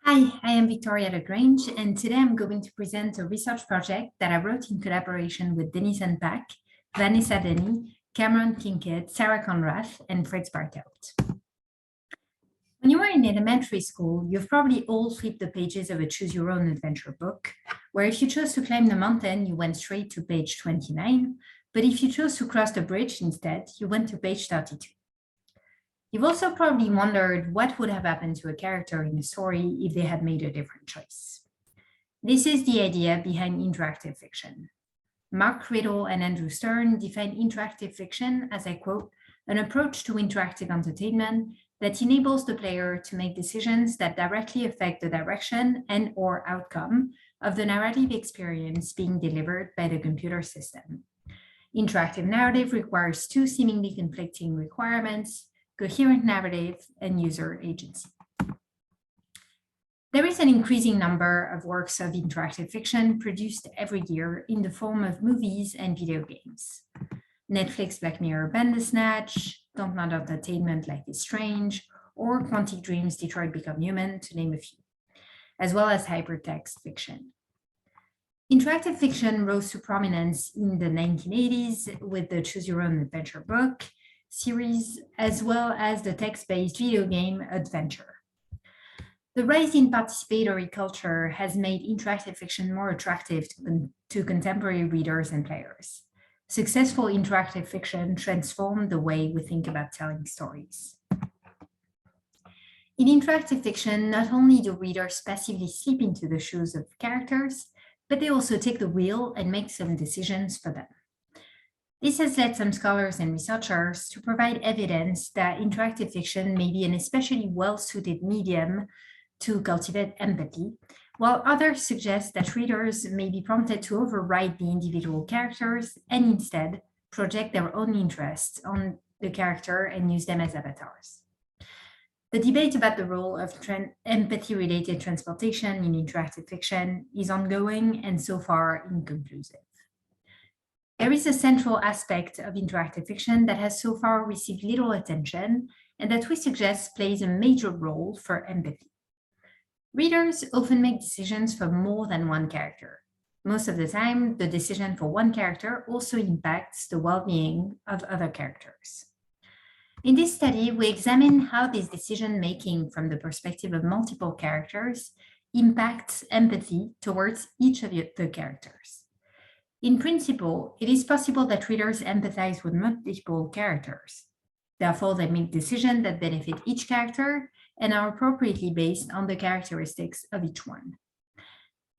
Hi, I am Victoria Lagrange, and today I'm going to present a research project that I wrote in collaboration with Denise Pack, Vanessa Denny, Cameron Kincaid, Sarah Conrath, and Fritz Bartelt. When you were in elementary school, you've probably all flipped the pages of a Choose Your Own Adventure book, where if you chose to climb the mountain, you went straight to page 29, but if you chose to cross the bridge instead, you went to page 32. You've also probably wondered what would have happened to a character in a story if they had made a different choice. This is the idea behind interactive fiction. Mark Riddle and Andrew Stern define interactive fiction as, I quote, an approach to interactive entertainment that enables the player to make decisions that directly affect the direction and/or outcome of the narrative experience being delivered by the computer system. Interactive narrative requires two seemingly conflicting requirements: coherent narrative and user agency. There is an increasing number of works of interactive fiction produced every year in the form of movies and video games. Netflix Black Mirror Bandersnatch, Dontnod Entertainment Life is Strange, or Quantic Dreams Detroit Become Human, to name a few, as well as hypertext fiction. Interactive fiction rose to prominence in the 1980s with the Choose Your Own Adventure book series, as well as the text-based video game Adventure. The rise in participatory culture has made interactive fiction more attractive to contemporary readers and players. Successful interactive fiction transformed the way we think about telling stories. In interactive fiction, not only do readers passively slip into the shoes of characters, but they also take the wheel and make some decisions for them. This has led some scholars and researchers to provide evidence that interactive fiction may be an especially well-suited medium to cultivate empathy, while others suggest that readers may be prompted to override the individual characters and instead project their own interests on the character and use them as avatars. The debate about the role of empathy-related transportation in interactive fiction is ongoing and so far inconclusive. There is a central aspect of interactive fiction that has so far received little attention and that we suggest plays a major role for empathy. Readers often make decisions for more than one character. Most of the time, the decision for one character also impacts the well-being of other characters. In this study, we examine how this decision-making from the perspective of multiple characters impacts empathy towards each of the characters. In principle, it is possible that readers empathize with multiple characters. Therefore, they make decisions that benefit each character and are appropriately based on the characteristics of each one.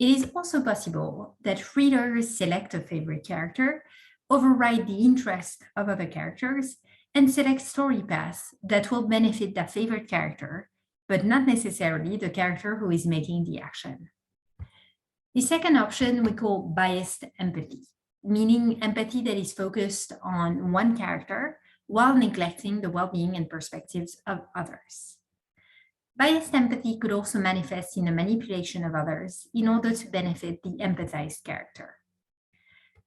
It is also possible that readers select a favorite character, override the interest of other characters, and select story paths that will benefit their favorite character, but not necessarily the character who is making the action. The second option we call biased empathy, meaning empathy that is focused on one character while neglecting the well-being and perspectives of others. Biased empathy could also manifest in a manipulation of others in order to benefit the empathized character.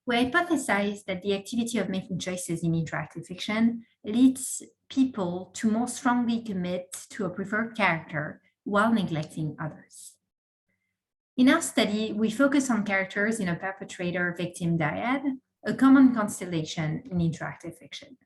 We hypothesize that the activity of making choices in interactive fiction leads people to more strongly commit to a preferred character while neglecting others. In our study, we focus on characters in a perpetrator-victim dyad, a common constellation in interactive fiction.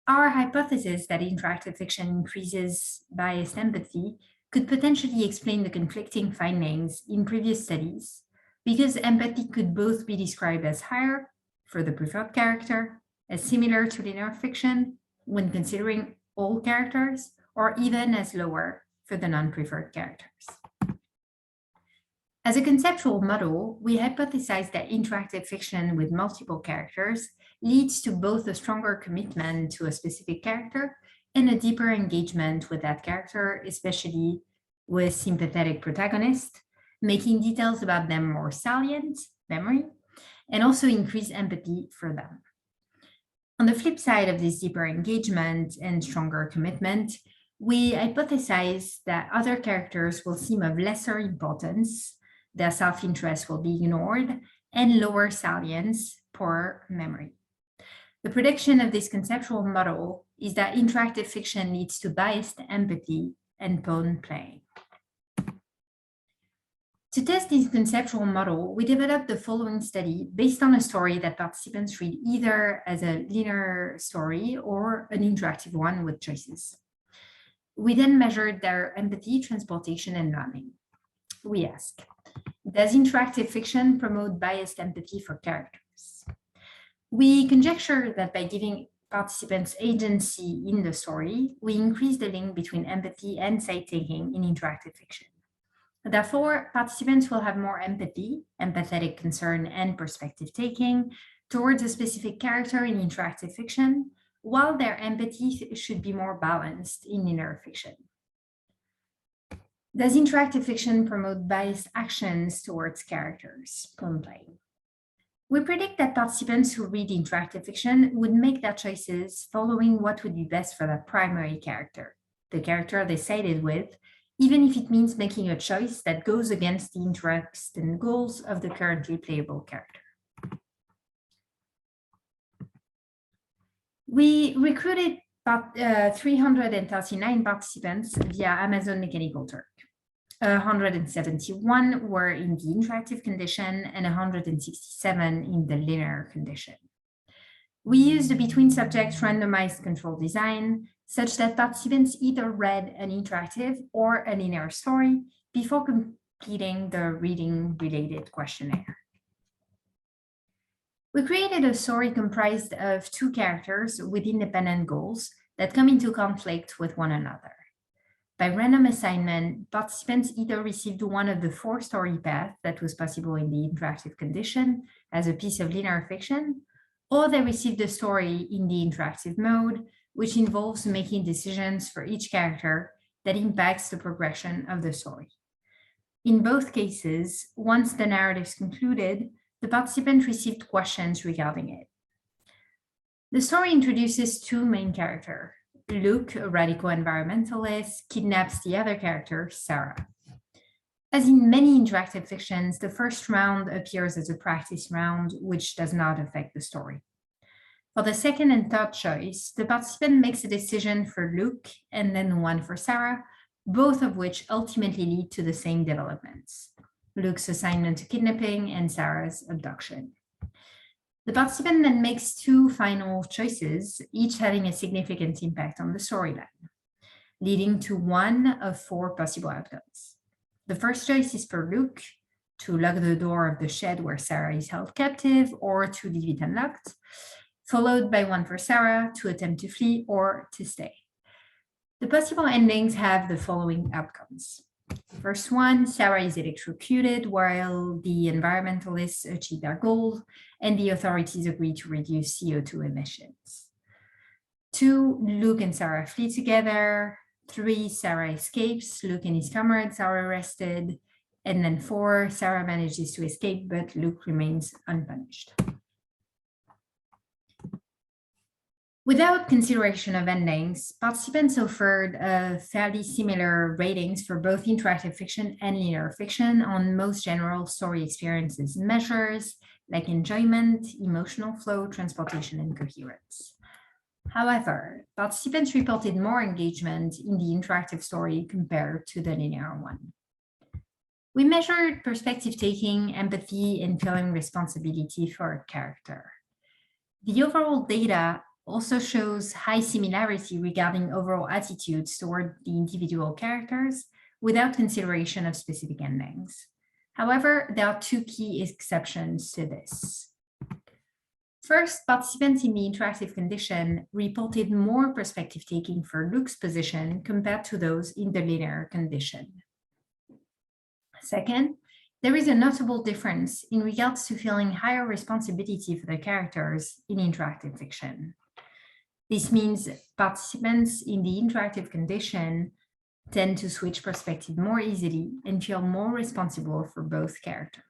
Our hypothesis that interactive fiction increases biased empathy could potentially explain the conflicting findings in previous studies, because empathy could both be described as higher for the preferred character, as similar to linear fiction when considering all characters, or even as lower for the non-preferred characters. As a conceptual model, we hypothesize that interactive fiction with multiple characters leads to both a stronger commitment to a specific character and a deeper engagement with that character, especially with sympathetic protagonists, making details about them more salient, memory, and also increase empathy for them. On the flip side of this deeper engagement and stronger commitment, we hypothesize that other characters will seem of lesser importance, their self-interest will be ignored, and lower salience, poor memory. The prediction of this conceptual model is that interactive fiction leads to biased empathy and pawn playing. To test this conceptual model, we developed the following study based on a story that participants read either as a linear story or an interactive one with choices. We then measured their empathy, transportation, and learning. We ask, does interactive fiction promote biased empathy for characters? We conjecture that by giving participants agency in the story, we increase the link between empathy and side-taking in interactive fiction. Therefore, participants will have more empathy, empathetic concern, and perspective taking towards a specific character in interactive fiction, while their empathy should be more balanced in linear fiction. Does interactive fiction promote biased actions towards characters? Play. We predict that participants who read interactive fiction would make their choices following what would be best for their primary character, the character they sided with, even if it means making a choice that goes against the interests and goals of the currently playable character. We recruited 339 participants via Amazon Mechanical Turk. 171 were in the interactive condition and 167 in the linear condition. We used a between-subject randomized control design such that participants either read an interactive or a linear story before completing the reading-related questionnaire. We created a story comprised of two characters with independent goals that come into conflict with one another. By random assignment, participants either received one of the 4 story paths that was possible in the interactive condition as a piece of linear fiction, or they received a story in the interactive mode, which involves making decisions for each character that impacts the progression of the story. In both cases, once the narrative is concluded, the participant received questions regarding it. The story introduces 2 main characters. Luke, a radical environmentalist, kidnaps the other character, Sarah. As in many interactive fictions, the first round appears as a practice round, which does not affect the story. For the second and third choice, the participant makes a decision for Luke and then one for Sarah, both of which ultimately lead to the same developments: Luke's assignment to kidnapping and Sarah's abduction. The participant then makes 2 final choices, each having a significant impact on the storyline, leading to one of 4 possible outcomes. The first choice is for Luke, to lock the door of the shed where Sarah is held captive or to leave it unlocked, followed by one for Sarah, to attempt to flee or to stay. The possible endings have the following outcomes. The first one, Sarah is electrocuted while the environmentalists achieve their goal and the authorities agree to reduce CO2 emissions. 2, Luke and Sarah flee together. 3, Sarah escapes, Luke and his comrades are arrested. And then 4, Sarah manages to escape, but Luke remains unpunished. Without consideration of endings, participants offered fairly similar ratings for both interactive fiction and linear fiction on most general story experiences and measures like enjoyment, emotional flow, transportation, and coherence. However, participants reported more engagement in the interactive story compared to the linear one. We measured perspective taking, empathy, and feeling responsibility for a character. The overall data also shows high similarity regarding overall attitudes toward the individual characters without consideration of specific endings. However, there are 2 key exceptions to this. First, participants in the interactive condition reported more perspective taking for Luke's position compared to those in the linear condition. Second, there is a notable difference in regards to feeling higher responsibility for the characters in interactive fiction. This means participants in the interactive condition tend to switch perspective more easily and feel more responsible for both characters.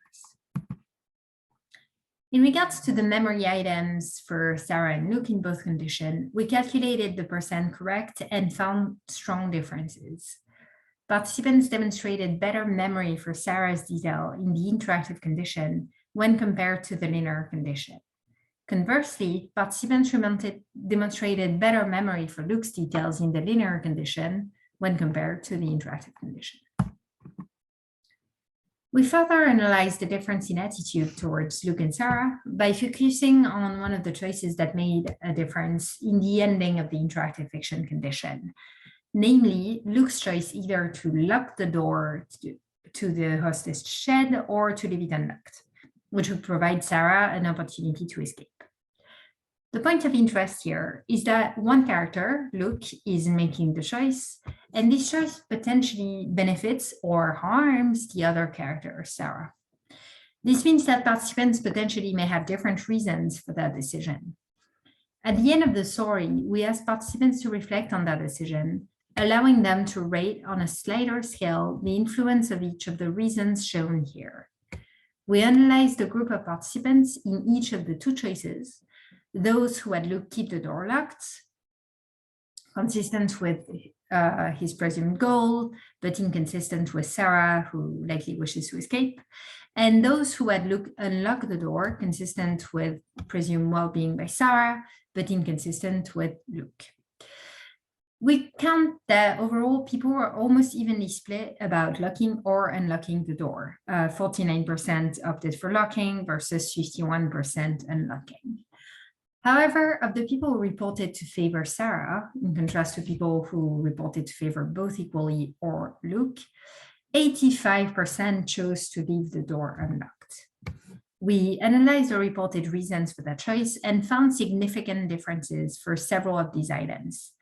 In regards to the memory items for Sarah and Luke in both conditions, we calculated the percent correct and found strong differences. Participants demonstrated better memory for Sarah's detail in the interactive condition when compared to the linear condition. Conversely, participants demonstrated better memory for Luke's details in the linear condition when compared to the interactive condition. We further analyzed the difference in attitude towards Luke and Sarah by focusing on one of the choices that made a difference in the ending of the interactive fiction condition, namely Luke's choice either to lock the door to the hostess shed or to leave it unlocked, which would provide Sarah an opportunity to escape. The point of interest here is that one character, Luke, is making the choice, and this choice potentially benefits or harms the other character, Sarah. This means that participants potentially may have different reasons for that decision. At the end of the story, we ask participants to reflect on that decision, allowing them to rate on a slider scale the influence of each of the reasons shown here. We analyzed the group of participants in each of the two choices, those who had Luke keep the door locked, consistent with his presumed goal, but inconsistent with Sarah, who likely wishes to escape, and those who had Luke unlock the door, consistent with presumed well-being by Sarah, but inconsistent with Luke. We count that overall people were almost evenly split about locking or unlocking the door. 49% opted for locking versus 51% unlocking. However, of the people who reported to favor Sarah, in contrast to people who reported to favor both equally or Luke, 85% chose to leave the door unlocked. We analyzed the reported reasons for that choice and found significant differences for several of these items.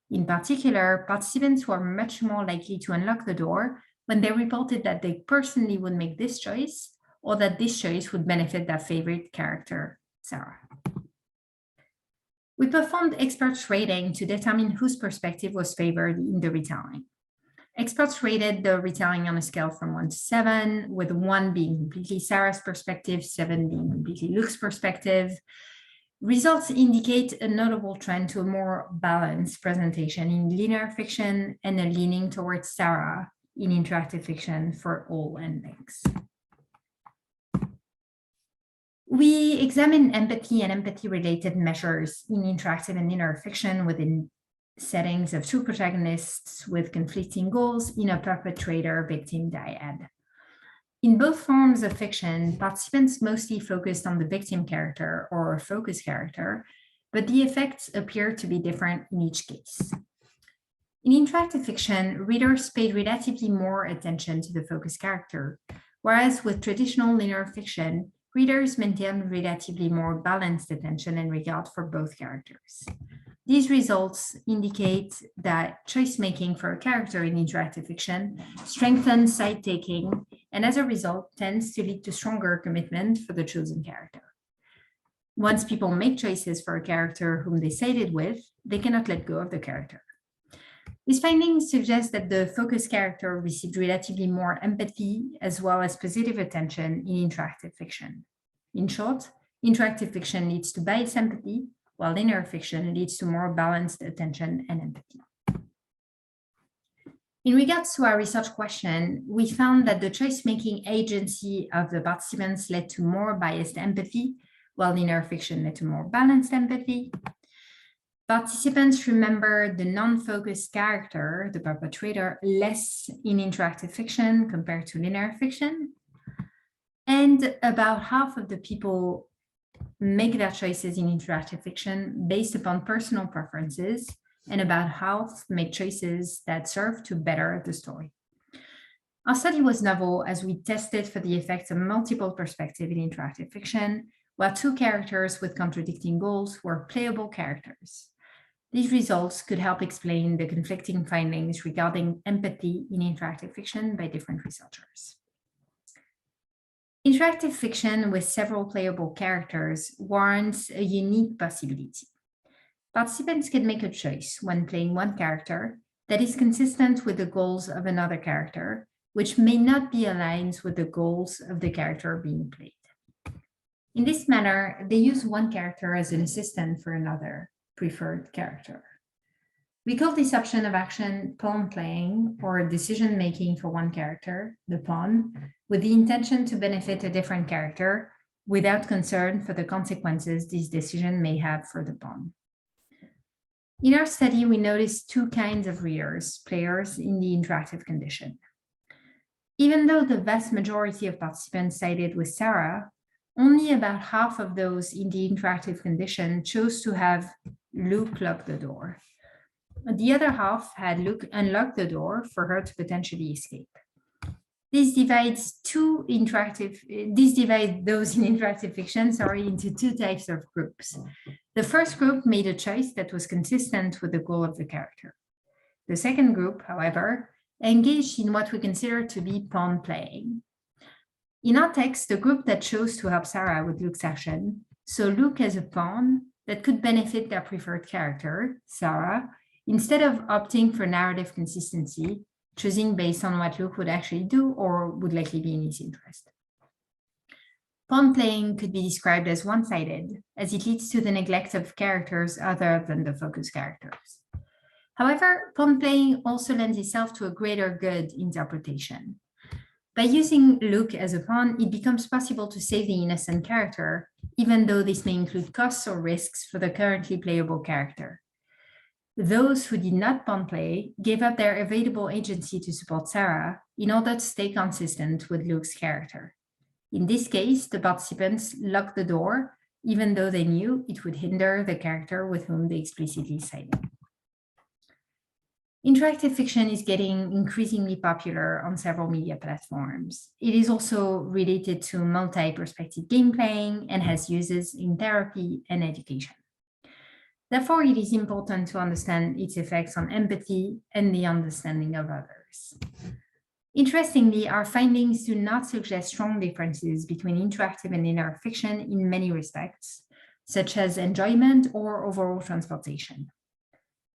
In particular, participants were much more likely to unlock the door when they reported that they personally would make this choice or that this choice would benefit their favorite character, Sarah. We performed experts rating to determine whose perspective was favored in the retelling. Experts rated the retelling on a scale from 1 to 7, with 1 being completely Sarah's perspective, 7 being completely Luke's perspective. Results indicate a notable trend to a more balanced presentation in linear fiction and a leaning towards Sarah in interactive fiction for all endings. We examine empathy and empathy-related measures in interactive and linear fiction within settings of two protagonists with conflicting goals in a perpetrator-victim dyad. In both forms of fiction, participants mostly focused on the victim character or focus character, but the effects appear to be different in each case. In interactive fiction, readers paid relatively more attention to the focus character, whereas with traditional linear fiction, readers maintain relatively more balanced attention and regard for both characters. These results indicate that choice-making for a character in interactive fiction strengthens side-taking and as a result tends to lead to stronger commitment for the chosen character. Once people make choices for a character whom they sided with, they cannot let go of the character. These findings suggest that the focus character received relatively more empathy as well as positive attention in interactive fiction. In short, interactive fiction leads to biased empathy, while linear fiction leads to more balanced attention and empathy. In regards to our research question, we found that the choice-making agency of the participants led to more biased empathy, while linear fiction led to more balanced empathy. Participants remember the non-focused character, the perpetrator, less in interactive fiction compared to linear fiction. And about half of the people make their choices in interactive fiction based upon personal preferences, and about half make choices that serve to better the story. Our study was novel as we tested for the effects of multiple perspectives in interactive fiction, where two characters with contradicting goals were playable characters. These results could help explain the conflicting findings regarding empathy in interactive fiction by different researchers. Interactive fiction with several playable characters warrants a unique possibility. Participants can make a choice when playing one character that is consistent with the goals of another character, which may not be aligned with the goals of the character being played. In this manner, they use one character as an assistant for another preferred character. We call this option of action pawn playing or decision making for one character, the pawn, with the intention to benefit a different character without concern for the consequences this decision may have for the pawn. In our study, we noticed two kinds of readers, players in the interactive condition. Even though the vast majority of participants sided with Sarah, only about half of those in the interactive condition chose to have Luke lock the door. The other half had Luke unlock the door for her to potentially escape. This divides those in interactive fiction, into two types of groups. The first group made a choice that was consistent with the goal of the character. The second group, however, engaged in what we consider to be pawn playing. In our text, the group that chose to help Sarah with Luke's action saw Luke as a pawn that could benefit their preferred character, Sarah, instead of opting for narrative consistency, choosing based on what Luke would actually do or would likely be in his interest. Pawn playing could be described as one-sided, as it leads to the neglect of characters other than the focus characters. However, pawn playing also lends itself to a greater good interpretation. By using Luke as a pawn, it becomes possible to save the innocent character, even though this may include costs or risks for the currently playable character. Those who did not pawn play gave up their available agency to support Sarah in order to stay consistent with Luke's character. In this case, the participants locked the door, even though they knew it would hinder the character with whom they explicitly sided. Interactive fiction is getting increasingly popular on several media platforms. It is also related to multi-perspective game playing and has uses in therapy and education. Therefore, it is important to understand its effects on empathy and the understanding of others. Interestingly, our findings do not suggest strong differences between interactive and linear fiction in many respects, such as enjoyment or overall transportation.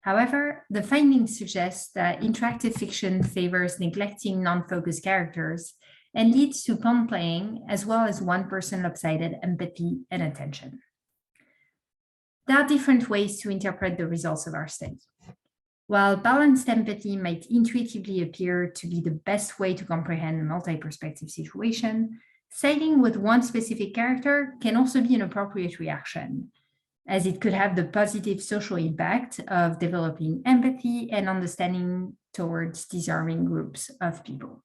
However, the findings suggest that interactive fiction favors neglecting non-focused characters and leads to pawn playing, as well as one-person lopsided empathy and attention. There are different ways to interpret the results of our study. While balanced empathy might intuitively appear to be the best way to comprehend a multi-perspective situation, siding with one specific character can also be an appropriate reaction, as it could have the positive social impact of developing empathy and understanding towards deserving groups of people.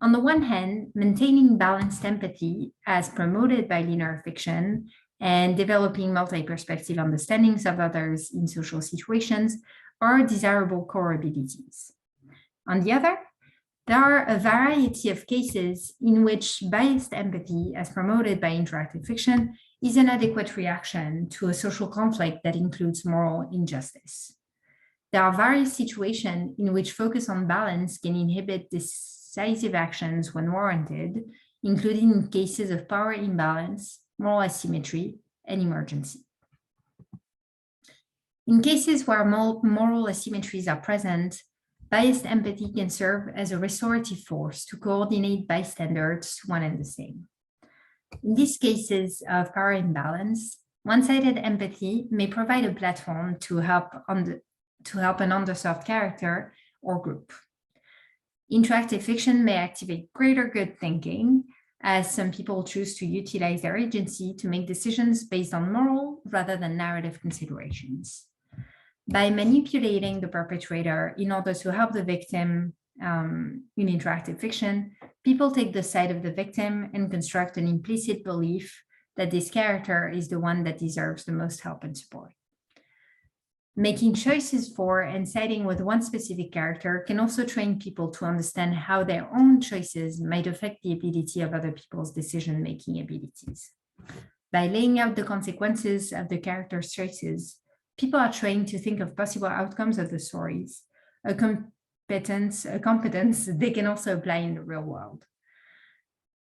On the one hand, maintaining balanced empathy as promoted by linear fiction and developing multi-perspective understandings of others in social situations are desirable core abilities. On the other, there are a variety of cases in which biased empathy, as promoted by interactive fiction, is an adequate reaction to a social conflict that includes moral injustice. There are various situations in which focus on balance can inhibit decisive actions when warranted, including in cases of power imbalance, moral asymmetry, and emergency. In cases where moral asymmetries are present, biased empathy can serve as a restorative force to coordinate bystanders to one and the same. In these cases of power imbalance, one-sided empathy may provide a platform to help an underserved character or group. Interactive fiction may activate greater good thinking, as some people choose to utilize their agency to make decisions based on moral rather than narrative considerations. By manipulating the perpetrator in order to help the victim in interactive fiction, people take the side of the victim and construct an implicit belief that this character is the one that deserves the most help and support. Making choices for and siding with one specific character can also train people to understand how their own choices might affect the ability of other people's decision-making abilities. By laying out the consequences of the character's choices, people are trained to think of possible outcomes of the stories, a competence they can also apply in the real world.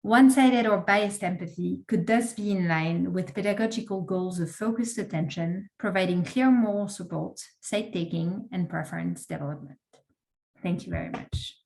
One-sided or biased empathy could thus be in line with pedagogical goals of focused attention, providing clear moral support, side-taking, and preference development. Thank you very much.